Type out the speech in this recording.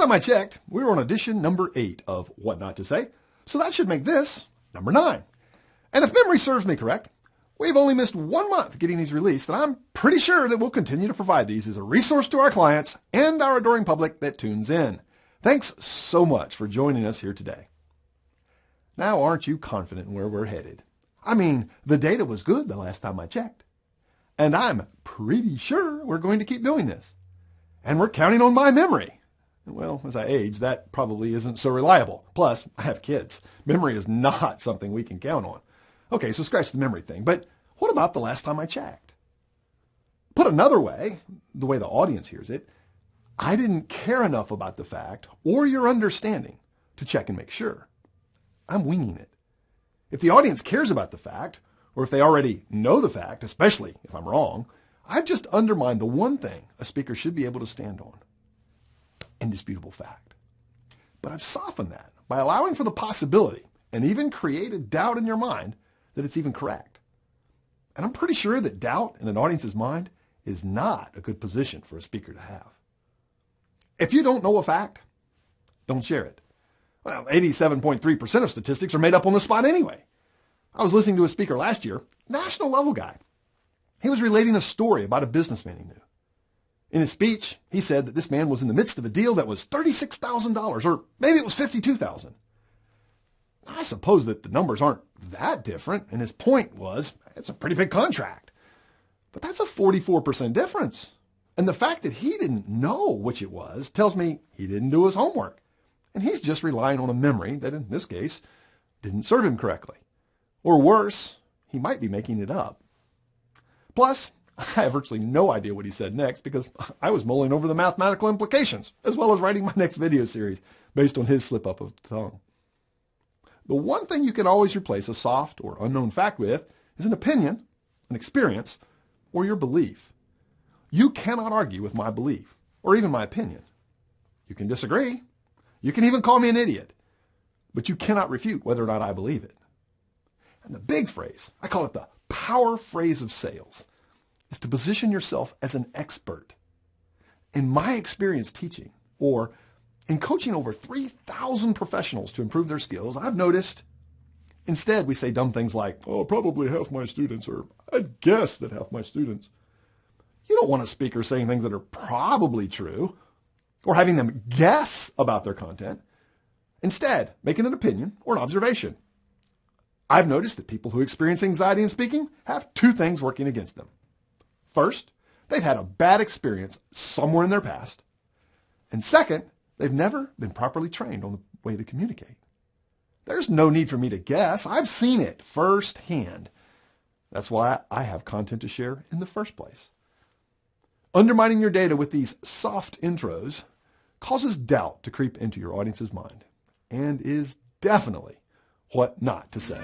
time I checked, we were on edition number 8 of What Not to Say, so that should make this number 9. And if memory serves me correct, we've only missed 1 month getting these released, and I'm pretty sure that we'll continue to provide these as a resource to our clients and our adoring public that tunes in. Thanks so much for joining us here today. Now, aren't you confident in where we're headed? I mean, the data was good the last time I checked. And I'm pretty sure we're going to keep doing this. And we're counting on my memory. Well, as I age, that probably isn't so reliable. Plus, I have kids. Memory is not something we can count on. Okay, so scratch the memory thing. But what about the last time I checked? Put another way, the way the audience hears it, I didn't care enough about the fact or your understanding to check and make sure. I'm winging it. If the audience cares about the fact, or if they already know the fact, especially if I'm wrong, I've just undermined the one thing a speaker should be able to stand on. Indisputable fact. But I've softened that by allowing for the possibility and even created doubt in your mind that it's even correct. And I'm pretty sure that doubt in an audience's mind is not a good position for a speaker to have. If you don't know a fact, don't share it. Well, 87.3% of statistics are made up on the spot anyway. I was listening to a speaker last year, national level guy. He was relating a story about a businessman he knew. In his speech, he said that this man was in the midst of a deal that was $36,000, or maybe it was $52,000. I suppose that the numbers aren't that different, and his point was, it's a pretty big contract. But that's a 44% difference. And the fact that he didn't know which it was tells me he didn't do his homework. And he's just relying on a memory that, in this case, didn't serve him correctly. Or worse, he might be making it up. Plus, I have virtually no idea what he said next because I was mulling over the mathematical implications, as well as writing my next video series based on his slip-up of the tongue. The one thing you can always replace a soft or unknown fact with is an opinion, an experience, or your belief. You cannot argue with my belief, or even my opinion. You can disagree. You can even call me an idiot. But you cannot refute whether or not I believe it. And the big phrase, I call it the power phrase of sales, is to position yourself as an expert. In my experience teaching, or in coaching over 3,000 professionals to improve their skills, I've noticed instead we say dumb things like, oh, probably half my students, or I'd guess that half my students. You don't want a speaker saying things that are probably true, or having them guess about their content. Instead, making an opinion or an observation. I've noticed that people who experience anxiety in speaking have two things working against them. First, they've had a bad experience somewhere in their past. And second, they've never been properly trained on the way to communicate. There's no need for me to guess. I've seen it firsthand. That's why I have content to share in the first place. Undermining your data with these soft intros causes doubt to creep into your audience's mind and is definitely what not to say.